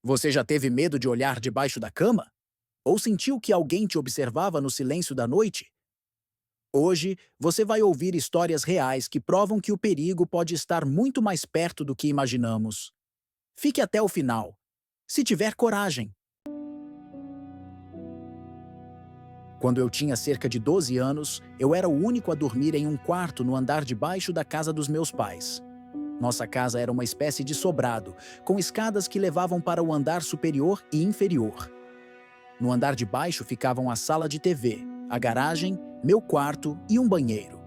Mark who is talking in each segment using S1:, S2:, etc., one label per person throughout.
S1: Você já teve medo de olhar debaixo da cama? Ou sentiu que alguém te observava no silêncio da noite? Hoje, você vai ouvir histórias reais que provam que o perigo pode estar muito mais perto do que imaginamos. Fique até o final, se tiver coragem. Quando eu tinha cerca de 12 anos, eu era o único a dormir em um quarto no andar de baixo da casa dos meus pais. Nossa casa era uma espécie de sobrado, com escadas que levavam para o andar superior e inferior. No andar de baixo ficavam a sala de TV, a garagem, meu quarto e um banheiro.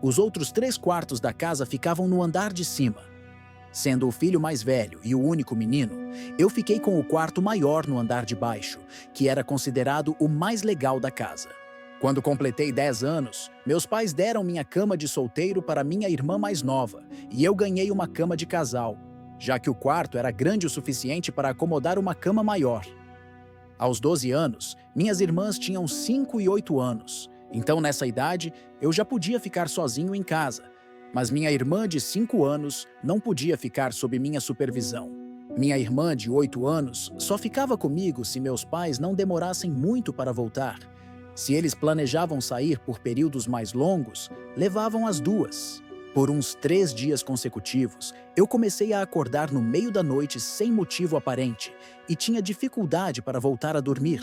S1: Os outros 3 quartos da casa ficavam no andar de cima. Sendo o filho mais velho e o único menino, eu fiquei com o quarto maior no andar de baixo, que era considerado o mais legal da casa. Quando completei 10 anos, meus pais deram minha cama de solteiro para minha irmã mais nova e eu ganhei uma cama de casal, já que o quarto era grande o suficiente para acomodar uma cama maior. Aos 12 anos, minhas irmãs tinham 5 e 8 anos, então nessa idade eu já podia ficar sozinho em casa, mas minha irmã de 5 anos não podia ficar sob minha supervisão. Minha irmã de 8 anos só ficava comigo se meus pais não demorassem muito para voltar. Se eles planejavam sair por períodos mais longos, levavam as duas. Por uns 3 dias consecutivos, eu comecei a acordar no meio da noite sem motivo aparente e tinha dificuldade para voltar a dormir.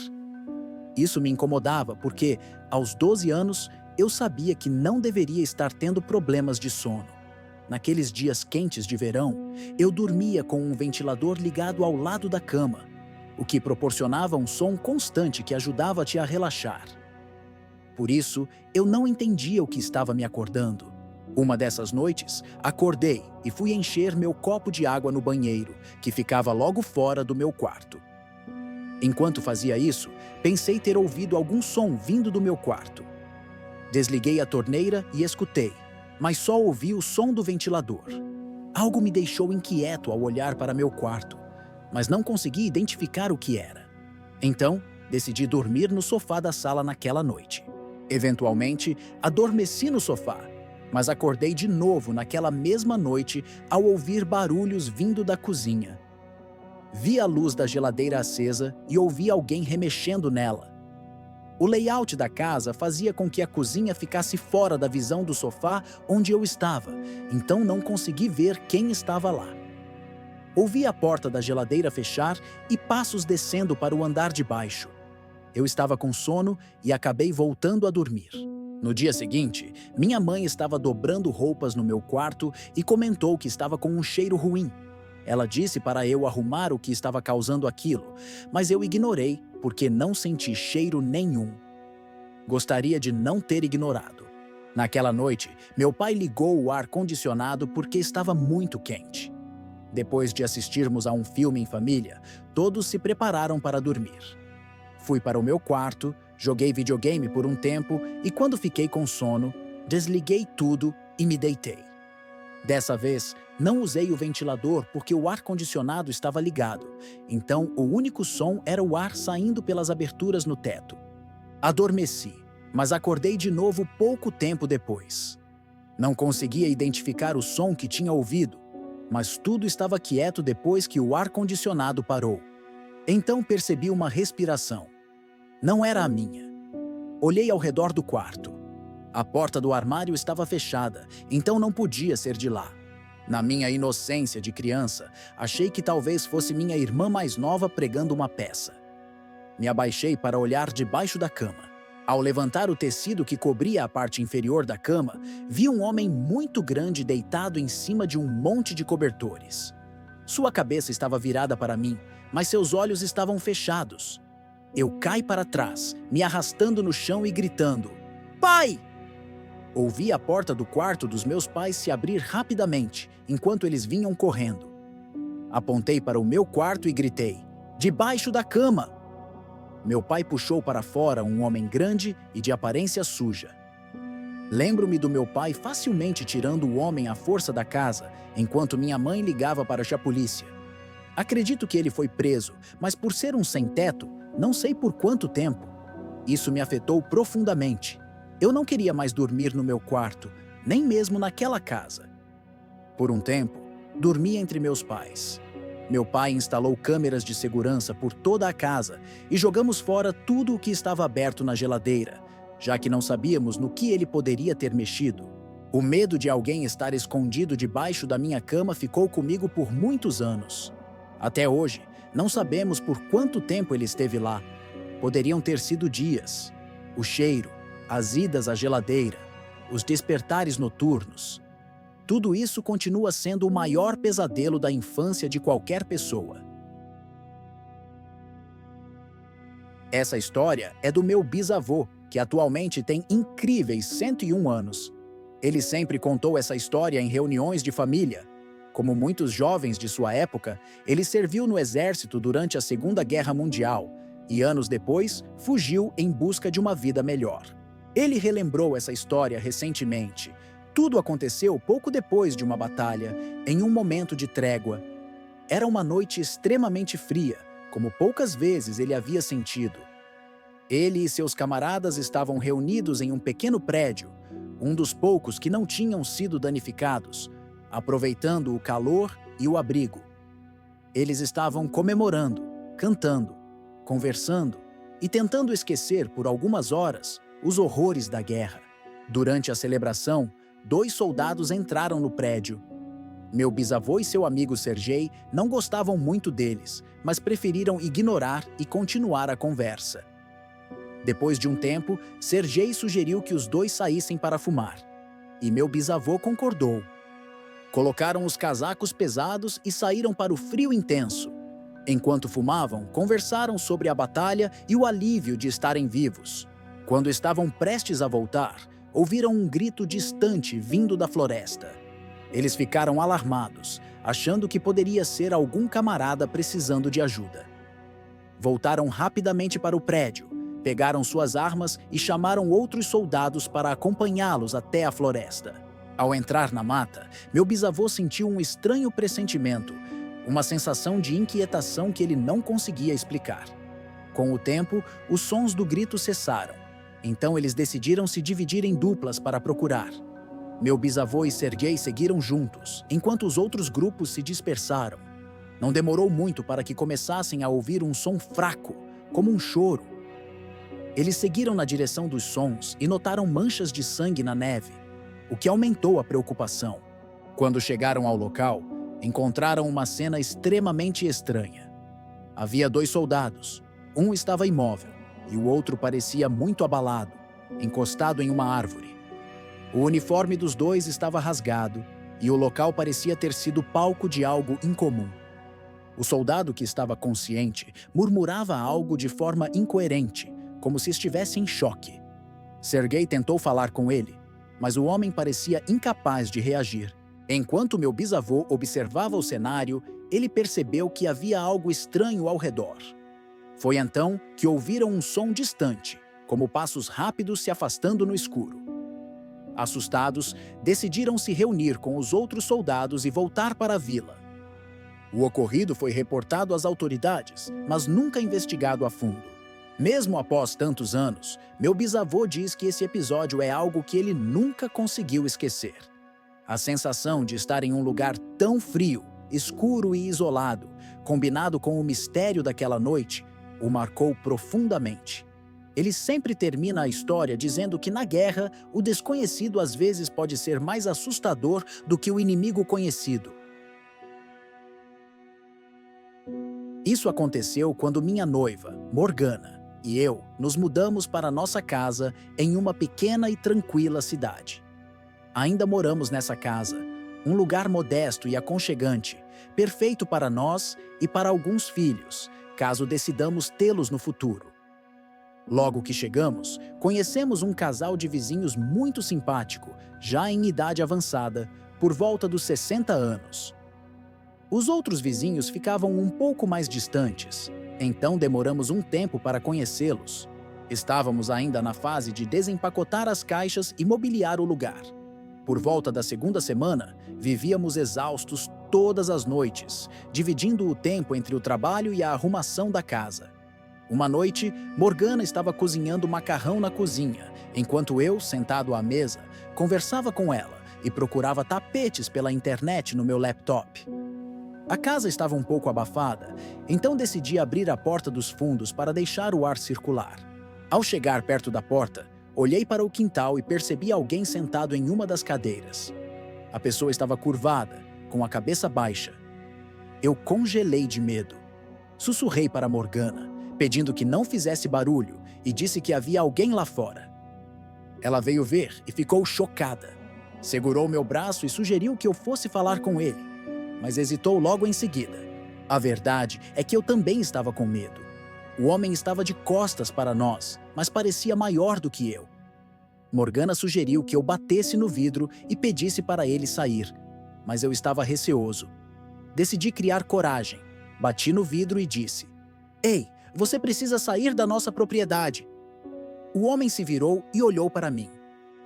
S1: Isso me incomodava porque, aos 12 anos, eu sabia que não deveria estar tendo problemas de sono. Naqueles dias quentes de verão, eu dormia com um ventilador ligado ao lado da cama, o que proporcionava um som constante que ajudava-te a relaxar. Por isso, eu não entendia o que estava me acordando. Uma dessas noites, acordei e fui encher meu copo de água no banheiro, que ficava logo fora do meu quarto. Enquanto fazia isso, pensei ter ouvido algum som vindo do meu quarto. Desliguei a torneira e escutei, mas só ouvi o som do ventilador. Algo me deixou inquieto ao olhar para meu quarto, mas não consegui identificar o que era. Então, decidi dormir no sofá da sala naquela noite. Eventualmente, adormeci no sofá, mas acordei de novo naquela mesma noite ao ouvir barulhos vindo da cozinha. Vi a luz da geladeira acesa e ouvi alguém remexendo nela. O layout da casa fazia com que a cozinha ficasse fora da visão do sofá onde eu estava, então não consegui ver quem estava lá. Ouvi a porta da geladeira fechar e passos descendo para o andar de baixo. Eu estava com sono e acabei voltando a dormir. No dia seguinte, minha mãe estava dobrando roupas no meu quarto e comentou que estava com um cheiro ruim. Ela disse para eu arrumar o que estava causando aquilo, mas eu ignorei porque não senti cheiro nenhum. Gostaria de não ter ignorado. Naquela noite, meu pai ligou o ar-condicionado porque estava muito quente. Depois de assistirmos a um filme em família, todos se prepararam para dormir. Fui para o meu quarto, joguei videogame por um tempo e quando fiquei com sono, desliguei tudo e me deitei. Dessa vez, não usei o ventilador porque o ar-condicionado estava ligado, então o único som era o ar saindo pelas aberturas no teto. Adormeci, mas acordei de novo pouco tempo depois. Não conseguia identificar o som que tinha ouvido, mas tudo estava quieto depois que o ar-condicionado parou. Então percebi uma respiração. Não era a minha. Olhei ao redor do quarto. A porta do armário estava fechada, então não podia ser de lá. Na minha inocência de criança, achei que talvez fosse minha irmã mais nova pregando uma peça. Me abaixei para olhar debaixo da cama. Ao levantar o tecido que cobria a parte inferior da cama, vi um homem muito grande deitado em cima de um monte de cobertores. Sua cabeça estava virada para mim, mas seus olhos estavam fechados. Eu caí para trás, me arrastando no chão e gritando: "Pai!" Ouvi a porta do quarto dos meus pais se abrir rapidamente, enquanto eles vinham correndo. Apontei para o meu quarto e gritei: "Debaixo da cama!" Meu pai puxou para fora um homem grande e de aparência suja. Lembro-me do meu pai facilmente tirando o homem à força da casa, enquanto minha mãe ligava para a polícia. Acredito que ele foi preso, mas por ser um sem-teto, não sei por quanto tempo. Isso me afetou profundamente. Eu não queria mais dormir no meu quarto, nem mesmo naquela casa. Por um tempo, dormi entre meus pais. Meu pai instalou câmeras de segurança por toda a casa e jogamos fora tudo o que estava aberto na geladeira, já que não sabíamos no que ele poderia ter mexido. O medo de alguém estar escondido debaixo da minha cama ficou comigo por muitos anos. Até hoje, não sabemos por quanto tempo ele esteve lá. Poderiam ter sido dias. O cheiro, as idas à geladeira, os despertares noturnos. Tudo isso continua sendo o maior pesadelo da infância de qualquer pessoa. Essa história é do meu bisavô, que atualmente tem incríveis 101 anos. Ele sempre contou essa história em reuniões de família. Como muitos jovens de sua época, ele serviu no exército durante a Segunda Guerra Mundial e, anos depois, fugiu em busca de uma vida melhor. Ele relembrou essa história recentemente. Tudo aconteceu pouco depois de uma batalha, em um momento de trégua. Era uma noite extremamente fria, como poucas vezes ele havia sentido. Ele e seus camaradas estavam reunidos em um pequeno prédio, um dos poucos que não tinham sido danificados, aproveitando o calor e o abrigo. Eles estavam comemorando, cantando, conversando e tentando esquecer por algumas horas os horrores da guerra. Durante a celebração, 2 soldados entraram no prédio. Meu bisavô e seu amigo Sergei não gostavam muito deles, mas preferiram ignorar e continuar a conversa. Depois de um tempo, Sergei sugeriu que os 2 saíssem para fumar, e meu bisavô concordou. Colocaram os casacos pesados e saíram para o frio intenso. Enquanto fumavam, conversaram sobre a batalha e o alívio de estarem vivos. Quando estavam prestes a voltar, ouviram um grito distante vindo da floresta. Eles ficaram alarmados, achando que poderia ser algum camarada precisando de ajuda. Voltaram rapidamente para o prédio, pegaram suas armas e chamaram outros soldados para acompanhá-los até a floresta. Ao entrar na mata, meu bisavô sentiu um estranho pressentimento, uma sensação de inquietação que ele não conseguia explicar. Com o tempo, os sons do grito cessaram. Então eles decidiram se dividir em duplas para procurar. Meu bisavô e Sergei seguiram juntos, enquanto os outros grupos se dispersaram. Não demorou muito para que começassem a ouvir um som fraco, como um choro. Eles seguiram na direção dos sons e notaram manchas de sangue na neve, o que aumentou a preocupação. Quando chegaram ao local, encontraram uma cena extremamente estranha. Havia 2 soldados. Um estava imóvel e o outro parecia muito abalado, encostado em uma árvore. O uniforme dos 2 estava rasgado e o local parecia ter sido palco de algo incomum. O soldado que estava consciente murmurava algo de forma incoerente, como se estivesse em choque. Sergei tentou falar com ele, mas o homem parecia incapaz de reagir. Enquanto meu bisavô observava o cenário, ele percebeu que havia algo estranho ao redor. Foi então que ouviram um som distante, como passos rápidos se afastando no escuro. Assustados, decidiram se reunir com os outros soldados e voltar para a vila. O ocorrido foi reportado às autoridades, mas nunca investigado a fundo. Mesmo após tantos anos, meu bisavô diz que esse episódio é algo que ele nunca conseguiu esquecer. A sensação de estar em um lugar tão frio, escuro e isolado, combinado com o mistério daquela noite, o marcou profundamente. Ele sempre termina a história dizendo que na guerra, o desconhecido às vezes pode ser mais assustador do que o inimigo conhecido. Isso aconteceu quando minha noiva, Morgana, e eu nos mudamos para nossa casa em uma pequena e tranquila cidade. Ainda moramos nessa casa, um lugar modesto e aconchegante, perfeito para nós e para alguns filhos, caso decidamos tê-los no futuro. Logo que chegamos, conhecemos um casal de vizinhos muito simpático, já em idade avançada, por volta dos 60 anos. Os outros vizinhos ficavam um pouco mais distantes, então demoramos um tempo para conhecê-los. Estávamos ainda na fase de desempacotar as caixas e mobiliar o lugar. Por volta da segunda semana, vivíamos exaustos todas as noites, dividindo o tempo entre o trabalho e a arrumação da casa. Uma noite, Morgana estava cozinhando macarrão na cozinha, enquanto eu, sentado à mesa, conversava com ela e procurava tapetes pela internet no meu laptop. A casa estava um pouco abafada, então decidi abrir a porta dos fundos para deixar o ar circular. Ao chegar perto da porta, olhei para o quintal e percebi alguém sentado em uma das cadeiras. A pessoa estava curvada, com a cabeça baixa. Eu congelei de medo. Sussurrei para Morgana, pedindo que não fizesse barulho, e disse que havia alguém lá fora. Ela veio ver e ficou chocada. Segurou meu braço e sugeriu que eu fosse falar com ele, mas hesitou logo em seguida. A verdade é que eu também estava com medo. O homem estava de costas para nós, mas parecia maior do que eu. Morgana sugeriu que eu batesse no vidro e pedisse para ele sair, mas eu estava receoso. Decidi criar coragem. Bati no vidro e disse: "Ei, você precisa sair da nossa propriedade." O homem se virou e olhou para mim.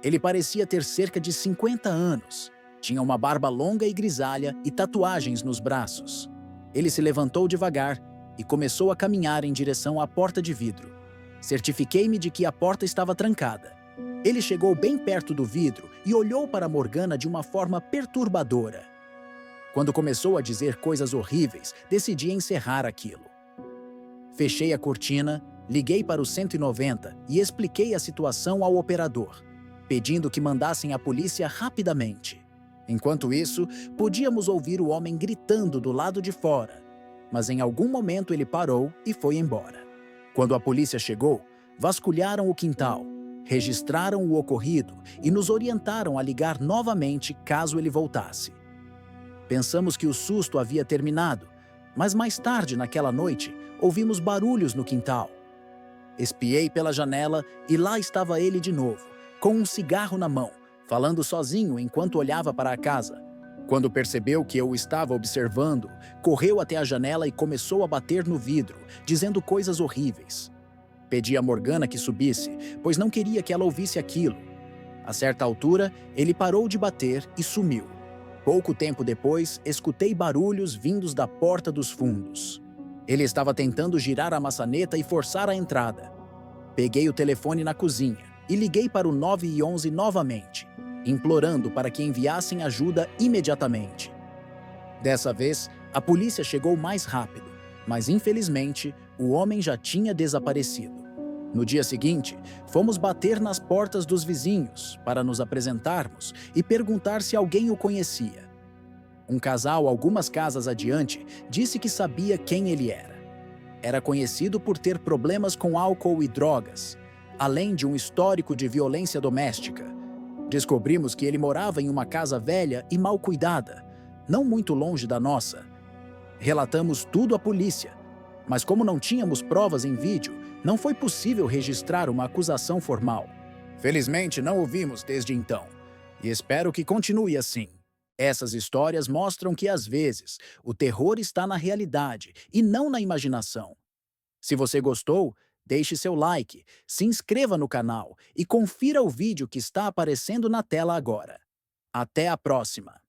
S1: Ele parecia ter cerca de 50 anos. Tinha uma barba longa e grisalha e tatuagens nos braços. Ele se levantou devagar e começou a caminhar em direção à porta de vidro. Certifiquei-me de que a porta estava trancada. Ele chegou bem perto do vidro e olhou para Morgana de uma forma perturbadora. Quando começou a dizer coisas horríveis, decidi encerrar aquilo. Fechei a cortina, liguei para o 190 e expliquei a situação ao operador, pedindo que mandassem a polícia rapidamente. Enquanto isso, podíamos ouvir o homem gritando do lado de fora, mas em algum momento ele parou e foi embora. Quando a polícia chegou, vasculharam o quintal, registraram o ocorrido e nos orientaram a ligar novamente caso ele voltasse. Pensamos que o susto havia terminado, mas mais tarde naquela noite, ouvimos barulhos no quintal. Espiei pela janela e lá estava ele de novo, com um cigarro na mão, falando sozinho enquanto olhava para a casa. Quando percebeu que eu o estava observando, correu até a janela e começou a bater no vidro, dizendo coisas horríveis. Pedi a Morgana que subisse, pois não queria que ela ouvisse aquilo. A certa altura, ele parou de bater e sumiu. Pouco tempo depois, escutei barulhos vindos da porta dos fundos. Ele estava tentando girar a maçaneta e forçar a entrada. Peguei o telefone na cozinha e liguei para o 911 novamente, implorando para que enviassem ajuda imediatamente. Dessa vez, a polícia chegou mais rápido, mas infelizmente, o homem já tinha desaparecido. No dia seguinte, fomos bater nas portas dos vizinhos para nos apresentarmos e perguntar se alguém o conhecia. Um casal, algumas casas adiante, disse que sabia quem ele era. Era conhecido por ter problemas com álcool e drogas, além de um histórico de violência doméstica. Descobrimos que ele morava em uma casa velha e mal cuidada, não muito longe da nossa. Relatamos tudo à polícia, mas como não tínhamos provas em vídeo, não foi possível registrar uma acusação formal. Felizmente, não ouvimos desde então, e espero que continue assim. Essas histórias mostram que, às vezes, o terror está na realidade e não na imaginação. Se você gostou, deixe seu like, se inscreva no canal e confira o vídeo que está aparecendo na tela agora. Até a próxima!